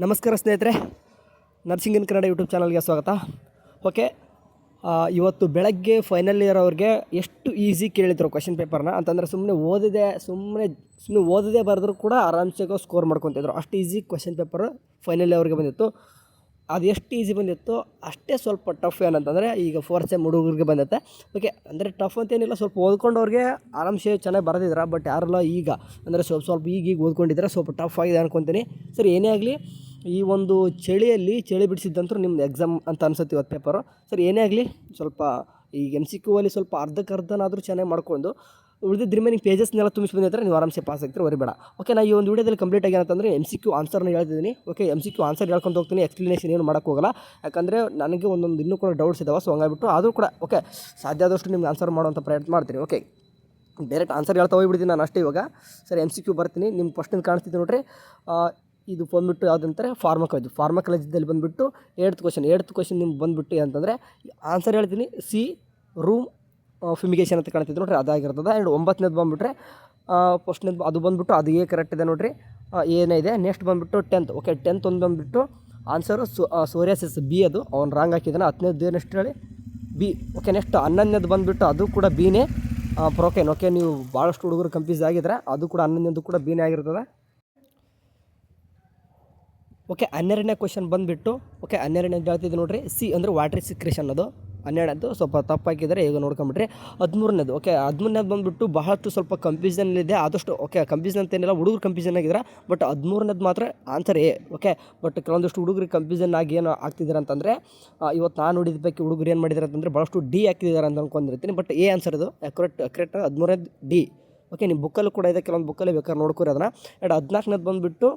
ನಮಸ್ಕಾರ ಸ್ನೇಹಿತರೆ, ನರ್ಸಿಂಗ್ ಇನ್ ಕನ್ನಡ ಯೂಟ್ಯೂಬ್ ಚಾನಲ್ಗೆ ಸ್ವಾಗತ. ಓಕೆ, ಇವತ್ತು ಬೆಳಗ್ಗೆ ಫೈನಲ್ ಇಯರ್ ಅವ್ರಿಗೆ ಎಷ್ಟು ಈಸಿ ಕೇಳಿದ್ರು ಕ್ವಶನ್ ಪೇಪರ್ನ ಅಂತಂದರೆ ಸುಮ್ಮನೆ ಓದದೆ ಬರೆದ್ರು ಕೂಡ ಆರಾಮ್ಸೆ ಸ್ಕೋರ್ ಮಾಡ್ಕೊತಿದ್ರು. ಅಷ್ಟು ಈಸಿ ಕ್ವಶನ್ ಪೇಪರು ಫೈನಲ್ ಅವ್ರಿಗೆ ಬಂದಿತ್ತು. ಅದು ಎಷ್ಟು ಈಸಿ ಬಂದಿತ್ತು ಅಷ್ಟೇ ಸ್ವಲ್ಪ ಟಫ್ ಏನಂತಂದರೆ ಈಗ 4th ಸೆಮ್ ಹುಡುಗರಿಗೆ ಬಂದೈತೆ. ಓಕೆ, ಅಂದರೆ ಟಫ್ ಅಂತೇನಿಲ್ಲ, ಸ್ವಲ್ಪ ಓದ್ಕೊಂಡವ್ರಿಗೆ ಆರಾಮ್ಸೆ ಚೆನ್ನಾಗಿ ಬರೆದಿದ್ದಾರೆ. ಬಟ್ ಯಾರೆಲ್ಲ ಈಗ ಅಂದರೆ ಸ್ವಲ್ಪ ಈಗ ಓದ್ಕೊಂಡಿದ್ರೆ ಸ್ವಲ್ಪ ಟಫ್ ಆಗಿದೆ ಅನ್ಕೊತೀನಿ. ಸರಿ, ಏನೇ ಆಗಲಿ, ಈ ಒಂದು ಚಳಿ ಬಿಡಿಸಿದ್ದಂತೂ ನಿಮ್ದು ಎಕ್ಸಾಮ್ ಅಂತ ಅನ್ಸುತ್ತೆ ಇವತ್ತು ಪೇಪರು. ಸರಿ, ಏನೇ ಆಗಲಿ, ಸ್ವಲ್ಪ ಈಗ MCQ ಅಲ್ಲಿ ಸ್ವಲ್ಪ ಅರ್ಧಕ್ಕರ್ಧನಾದರೂ ಚೆನ್ನಾಗಿ ಮಾಡ್ಕೊಂಡು ಉಳಿದಿದ್ದು ರಿಮೈನಿಂಗ್ ಪೇಜಸ್ನೆಲ್ಲ ತುಂಬಿಸಿ ಬಂದಿದ್ರೆ ನೀವು ಆರಾಮ್ಸೆ ಪಾಸ್ ಆಗ್ತೀರಿ, ವರಿಬೇಡ. ಓಕೆ, ನಾನು ಈ ಒಂದು ವೀಡಿಯೋದಲ್ಲಿ ಕಂಪ್ಲೀಟ್ ಆಗಿ ಏನಂತಂದರೆ MCQ ಆನ್ಸರ್ನ ಹೇಳ್ತಿದ್ದೀನಿ. ಓಕೆ, MCQ ಆನ್ಸರ್ ಹೇಳ್ಕೊಂಡು ಹೋಗ್ತೀನಿ, ಎಕ್ಸ್ಪ್ಲನೇಷನ್ ಏನು ಮಾಡೋಕ್ಕೆ ಹೋಗಲ್ಲ. ಯಾಕಂದರೆ ನನಗೆ ಒಂದೊಂದು ಇನ್ನೂ ಕೂಡ ಡೌಟ್ಸ್ ಇದ್ದಾವೆ. ಸೊ ಹಂಗಾಗ್ಬಿಟ್ಟು ಆದರೂ ಕೂಡ ಓಕೆ ಸಾಧ್ಯ ಆದಷ್ಟು ನಿಮ್ಗೆ ಆನ್ಸರ್ ಮಾಡುವಂಥ ಪ್ರಯತ್ನ ಮಾಡ್ತೀನಿ. ಓಕೆ, ಡೈರೆಕ್ಟ್ ಆನ್ಸರ್ ಹೇಳ್ತಾ ಹೋಗ್ಬಿಡ್ತೀನಿ ನಾನು ಅಷ್ಟೇ ಇವಾಗ. ಸರಿ, MCQ ಬರ್ತೀನಿ. ನಿಮ್ಮ ಫಸ್ಟಿಂದ ಕಾಣಿಸ್ತಿದ್ದೆ ನೋಡಿರಿ. ಇದು ಬಂದುಬಿಟ್ಟು ಯಾವುದಂತಾರೆ ಫಾರ್ಮಕಾಲಜಿದಲ್ಲಿ ಬಂದುಬಿಟ್ಟು 8th ಕ್ವಶನ್ ನಿಮ್ಗೆ ಬಂದುಬಿಟ್ಟು ಅಂತಂದರೆ ಆನ್ಸರ್ ಹೇಳ್ತೀನಿ. ಸಿ ರೂಮ್ ಫ್ಯುಮಿಗೇಷನ್ ಅಂತ ಕಾಣ್ತಿದ್ದು ನೋಡಿರಿ, ಅದಾಗಿರ್ತದೆ. ಆ್ಯಂಡ್ 9ನೇದು ಬಂದುಬಿಟ್ರೆ ಫಸ್ಟ್ನೇದು ಅದು ಬಂದುಬಿಟ್ಟು ಅದು ಕರೆಕ್ಟ್ ಇದೆ ನೋಡಿರಿ, ಏನೇ ಇದೆ. ನೆಕ್ಸ್ಟ್ ಬಂದುಬಿಟ್ಟು 10th. ಓಕೆ, 10th ಒಂದು ಬಂದುಬಿಟ್ಟು ಆನ್ಸರು ಸೋರಿಯಾಸಿಸ್ ಬಿ, ಅದು ಅವ್ನು ರಾಂಗ್ ಹಾಕಿದ್ದಾನೆ. 10ನೇದು ನೆಕ್ಸ್ಟ್ ಹೇಳಿ ಬಿ. ಓಕೆ, ನೆಕ್ಸ್ಟ್ 11ನೇದು ಬಂದುಬಿಟ್ಟು ಅದು ಕೂಡ ಬಿನೇ ಪ್ರೋಕೇನ್. ಓಕೆ, ನೀವು ಭಾಳಷ್ಟು ಹುಡುಗರು ಕನ್ಫ್ಯೂಸ್ ಆಗಿದ್ರೆ ಅದು ಕೂಡ 11ನೇದು ಕೂಡ ಬಿನೇ ಆಗಿರ್ತದೆ. ಓಕೆ, 12ನೇ ಕ್ವಶನ್ ಬಂದುಬಿಟ್ಟು ಓಕೆ 12ನೇದು ಹೇಳ್ತಿದ್ದು ನೋಡಿರಿ, ಸಿ ಅಂದರೆ ವಾಟರ್ ಸಿಕ್ರೇಷನ್. ಅದು 12ನೇದು ಸ್ವಲ್ಪ ತಪ್ಪು ಹಾಕಿದ್ದಾರೆ, ಈಗ ನೋಡ್ಕೊಂಬಿಟ್ರಿ. 13ನೇದು ಓಕೆ 13ನೇದು ಬಂದುಬಿಟ್ಟು ಬಹಳಷ್ಟು ಸ್ವಲ್ಪ ಕನ್ಫ್ಯೂಷನಲ್ಲಿದೆ. ಆದಷ್ಟು ಓಕೆ ಕನ್ಫ್ಯೂಷನ್ ಅಂತೇನಿಲ್ಲ, ಹುಡುಗರು ಕನ್ಫ್ಯೂಷನ್ ಆಗಿದ್ದಾರೆ. ಬಟ್ 13ನೇದು ಮಾತ್ರ ಆನ್ಸರ್ ಎ. ಓಕೆ, ಬಟ್ ಕೆಲವೊಂದಷ್ಟು ಹುಡುಗರಿಗೆ ಕನ್ಫ್ಯೂಷನ್ ಆಗಿ ಏನು ಆಗ್ತಿದ್ದಾರೆ ಅಂತಂದರೆ ಇವತ್ತು ನಾನು ನೋಡಿದ ಪೈಕಿ ಹುಡುಗರು ಏನು ಮಾಡಿದ್ದಾರೆ ಅಂತಂದರೆ ಭಾಳಷ್ಟು ಡಿ ಹಾಕಿದ್ದಾರೆ ಅಂತ ಅಂದ್ಕೊಂಡಿರ್ತೀನಿ. ಬಟ್ ಎ ಆನ್ಸರ್ ಇದು ಅಕ್ಯುರೇಟ್ 13ನೇದು ಡಿ. ಓಕೆ, ನಿಮ್ಮ ಬುಕ್ಕಲ್ಲೂ ಕೂಡ ಇದೆ, ಕೆಲವೊಂದು ಬುಕ್ಕಲ್ಲಿ ಬೇಕಾದ್ರೆ ನೋಡ್ಕೊರಿ ಅದನ್ನು. ಆ್ಯಂಡ್ 14ನೇದು ಬಂದುಬಿಟ್ಟು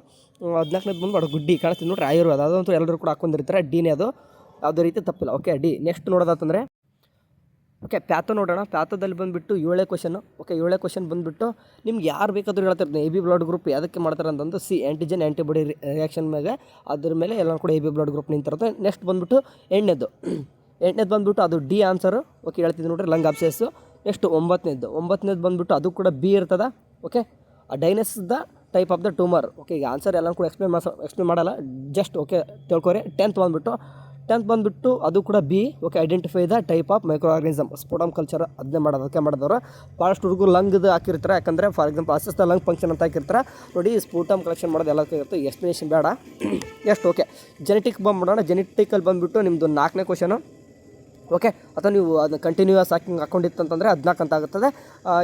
ಗುಡ್ಡಿ ಕಾಣಿಸ್ತೀನಿ ನೋಡ್ರಿ, ಆಯುರ್ವೇದ. ಅದಂತೂ ಎಲ್ಲರೂ ಕೂಡ ಹಾಕೊಂಡಿರ್ತಾರೆ, ಡಿನೇ ಅದು, ಯಾವುದೇ ರೀತಿ ತಪ್ಪಿಲ್ಲ. Okay, D. ನೆಕ್ಸ್ಟ್ ನೋಡೋದಂತಂದರೆ ಓಕೆ ಪ್ಯಾಥೋ ನೋಡೋಣ. ಪ್ಯಾಥೋದಲ್ಲಿ ಬಂದುಬಿಟ್ಟು 7ನೇ ಕ್ವಶನ್. ಓಕೆ, 7ನೇ ಕ್ವಶನ್ ಬಂದುಬಿಟ್ಟು ನಿಮ್ಗೆ ಯಾರು ಬೇಕಾದರೂ ಹೇಳ್ತಾರೆ AB ಬ್ಲಡ್ ಗ್ರೂಪ್ ಯಾವುದಕ್ಕೆ ಮಾಡ್ತಾರೆ ಅಂತಂದು ಸಿ ಆ್ಯಂಟಿಜನ್ ಆ್ಯಂಟಿಬಾಡಿ ರಿಯಾಕ್ಷನ್ ಮೇಲೆ, ಅದ್ರ ಮೇಲೆ ಎಲ್ಲ ಕೂಡ AB ಬ್ಲಡ್ ಗ್ರೂಪ್ ನಿಂತಿರುತ್ತೆ. ನೆಕ್ಸ್ಟ್ ಬಂದುಬಿಟ್ಟು 8ನೇದು ಬಂದುಬಿಟ್ಟು ಅದು ಡಿ ಆನ್ಸರು. ಓಕೆ, ಹೇಳ್ತಿದ್ದು ನೋಡ್ರಿ, ಲಂಗ್ ಅಬ್ಸೆಸ್ಸು. ನೆಕ್ಸ್ಟ್ 9ನೇದು ಬಂದುಬಿಟ್ಟು ಅದು ಕೂಡ ಬಿ ಇರ್ತದೆ. Okay, diagnose the type of the tumour. Okay, ಈಗ ಆನ್ಸರ್ ಎಲ್ಲ ಕೂಡ ಎಕ್ಸ್ಪ್ಲೇನ್ ಮಾಡಲ್ಲ, ಜಸ್ಟ್ ಓಕೆ ತಿಳ್ಕೊರಿ. 10th ಬಂದುಬಿಟ್ಟು ಅದು ಕೂಡ B. Okay, identify the type of micro organism, sputum culture ಅದನ್ನೇ ಮಾಡಿದವರು. ಭಾಳಷ್ಟು ಹುಡುಗರು ಲಂಗ್ದು ಹಾಕಿರ್ತಾರೆ, ಯಾಕಂದರೆ for example assess the lung function ಅಂತ ಹಾಕಿರ್ತಾರೆ ನೋಡಿ. ಸ್ಪೋಟಮ್ ಕಲೆಕ್ಷನ್ ಮಾಡೋದು ಎಲ್ಲ ಇರುತ್ತೆ, ಎಕ್ಸ್ಪ್ಲನೇಷನ್ ಬೇಡ. ನೆಕ್ಸ್ಟ್ ಓಕೆ ಜೆನೆಟಿಕ್ ಬಂದ್ಬಿಡೋಣ. ಜೆನೆಟಿಕಲ್ಲಿ ಬಂದುಬಿಟ್ಟು ನಿಮ್ಮದು 4ನೇ ಕ್ವಶನು. ಓಕೆ, ಅಥವಾ ನೀವು ಅದನ್ನ ಕಂಟಿನ್ಯೂಸ್ ಹಾಕೊಂಡಿತ್ತಂತಂದರೆ 14 ಅಂತ ಆಗುತ್ತದೆ,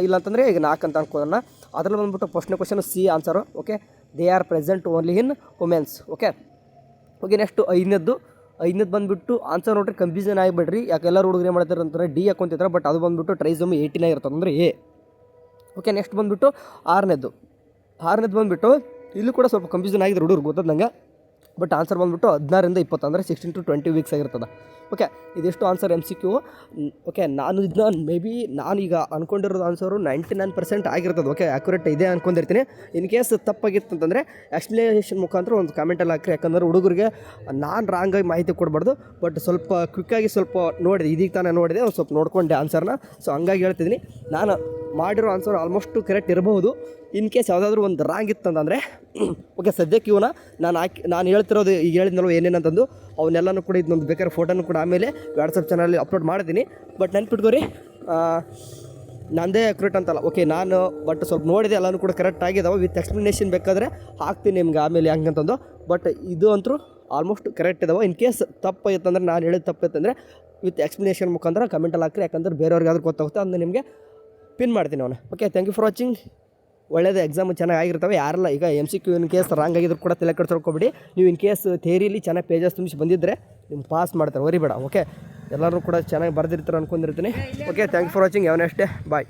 ಇಲ್ಲಾಂತಂದರೆ ಈಗ 4 ಅಂತ ಅನ್ಕೊಳ್ಳೋಣ. ಅದರಲ್ಲಿ ಬಂದುಬಿಟ್ಟು ಫಸ್ಟ್ನೇ question C answer. Okay, they are present only in womens. Okay, next 5ನೇದು ಬಂದುಬಿಟ್ಟು ಆನ್ಸರ್ ನೋಡ್ರಿ, ಕನ್ಫ್ಯೂಷನ್ ಆಗಿಬಿಡ್ರಿ. ಯಾಕೆ ಎಲ್ಲರೂ ಹುಡುಗರು ಏನು ಮಾಡ್ತಾರೆ ಅಂತಂದರೆ ಡಿ ಹಾಕೊಂತಿದ್ದಾರೆ. ಬಟ್ ಅದು ಬಂದುಬಿಟ್ಟು ಟ್ರೈಸೋಮಿ 18 ಆಗಿರ್ತದೆ, ಅಂದರೆ ಎ. ಓಕೆ, ನೆಕ್ಸ್ಟ್ ಬಂದುಬಿಟ್ಟು 6ನೇದು ಬಂದುಬಿಟ್ಟು ಇಲ್ಲೂ ಕೂಡ ಸ್ವಲ್ಪ ಕನ್ಫ್ಯೂಷನ್ ಆಗಿದೆ ಹುಡುಗರು ಗೊತ್ತದಂಗೆ. ಬಟ್ ಆನ್ಸರ್ ಬಂದುಬಿಟ್ಟು 16ರಿಂದ 20, ಅಂದರೆ 16 to 20 ವೀಕ್ಸ್ ಆಗಿರ್ತದೆ. ಓಕೆ, ಇದಿಷ್ಟು ಆನ್ಸರ್ MCQ. ಓಕೆ, ನಾನು ಇದನ್ನ ನಾನು ಈಗ ಅಂದ್ಕೊಂಡಿರೋದು ಆನ್ಸರು 99% ಆಗಿರ್ತದೆ. ಓಕೆ, ಅಕ್ಯುರೇಟ್ ಇದೆ ಅಂದ್ಕೊಂಡಿರ್ತೀನಿ. ಇನ್ ಕೇಸ್ ತಪ್ಪಾಗಿತ್ತಂತಂದರೆ ಎಕ್ಸ್ಪ್ಲನೇಷನ್ ಮುಖಾಂತರ ಒಂದು ಕಾಮೆಂಟಲ್ಲಿ ಹಾಕ್ರಿ. ಯಾಕಂದರೆ ಹುಡುಗರಿಗೆ ನಾನು ರಾಂಗಾಗಿ ಮಾಹಿತಿ ಕೊಡ್ಬಾರ್ದು. ಬಟ್ ಸ್ವಲ್ಪ ಕ್ವಿಕ್ಕಾಗಿ ಸ್ವಲ್ಪ ನೋಡಿದೆ, ಇದೀಗ ತಾನೇ ನೋಡಿದೆ, ಒಂದು ಸ್ವಲ್ಪ ನೋಡಿಕೊಂಡೆ ಆನ್ಸರ್ನ. ಸೊ ಹಂಗಾಗಿ ಹೇಳ್ತಿದ್ದೀನಿ, ನಾನು ಮಾಡಿರೋ ಆನ್ಸರ್ ಆಲ್ಮೋಸ್ಟು ಕರೆಕ್ಟ್ ಇರಬಹುದು. ಇನ್ ಕೇಸ್ ಯಾವುದಾದ್ರೂ ಒಂದು ರಾಂಗ್ ಇತ್ತಂತಂದರೆ ಓಕೆ ಸದ್ಯಕ್ಕೆ ಇವನ್ನ ನಾನು ಹೇಳ್ತಿರೋದು ಈಗ ಹೇಳಿದ್ನಲ್ವ ಏನೇನಂತಂದು ಅವನ್ನೆಲ್ಲನೂ ಕೂಡ ಇದನ್ನೊಂದು ಬೇಕಾದ್ರೆ ಫೋಟೋನು ಕೂಡ ಆಮೇಲೆ ವಾಟ್ಸಪ್ ಚಾನಲಲ್ಲಿ ಅಪ್ಲೋಡ್ ಮಾಡಿದ್ದೀನಿ. ಬಟ್ ನೆನ್ಪಿಟ್ಕೋರಿ, ನಂದೇ ಅಕ್ಯುರೇಟ್ ಅಂತಲ್ಲ. ಓಕೆ, ನಾನು ಬಟ್ ಸ್ವಲ್ಪ ನೋಡಿದೆ, ಎಲ್ಲನೂ ಕೂಡ ಕರೆಕ್ಟ್ ಆಗಿದ್ದಾವೆ. ವಿತ್ ಎಕ್ಸ್ಪ್ಲನೇಷನ್ ಬೇಕಾದರೆ ಹಾಕ್ತೀನಿ ನಿಮ್ಗೆ ಆಮೇಲೆ ಹಂಗಂತಂದು. ಬಟ್ ಇದು ಅಂತೂ ಆಲ್ಮೋಸ್ಟ್ ಕರೆಕ್ಟ್ ಇದ್ದಾವೆ. ಇನ್ ಕೇಸ್ ತಪ್ಪಾಗಿತ್ತಂದರೆ, ನಾನು ಹೇಳಿದ ತಪ್ಪಾಗಿತ್ತಂದರೆ ವಿತ್ ಎಕ್ಸ್ಪ್ಲನೇಷನ್ ಮುಖಾಂತರ ಕಮೆಂಟಲ್ಲಿ ಹಾಕ್ರಿ. ಯಾಕಂದ್ರೆ ಬೇರೆಯವ್ರಿಗಾದ್ರೂ ಗೊತ್ತಾಗುತ್ತೆ, ಅದನ್ನ ನಿಮಗೆ ಪಿನ್ ಮಾಡ್ತೀನಿ ಅವನು. Okay, thank you for watching. ಒಳ್ಳೆಯದು, ಎಕ್ಸಾಮು ಚೆನ್ನಾಗಿ ಆಗಿರ್ತವೆ. ಯಾರೆಲ್ಲ ಈಗ MCQ ಇನ್ ಕೇಸ್ ರಾಂಗ್ ಆಗಿದ್ರು ಕೂಡ ತಲೆ ಕೆಡಿಸ್ಕೊಬೇಡಿ. ನೀವು ಇನ್ ಕೇಸ್ ಥಿಯರಿಲಿ ಚೆನ್ನಾಗಿ ಪೇಜಸ್ ತುಂಬಿಸಿ ಬಂದಿದ್ದರೆ ನಿಮ್ಗೆ ಪಾಸ್ ಮಾಡ್ತಾರೆ, ವರಿಬೇಡ. ಓಕೆ, ಎಲ್ಲರೂ ಕೂಡ ಚೆನ್ನಾಗಿ ಬರೆದಿರ್ತಾರೆ ಅಂದ್ಕೊಂಡಿರ್ತೀನಿ. Okay, thank you for watching. ಯಾವನೇ ಅಷ್ಟೇ, ಬಾಯ್.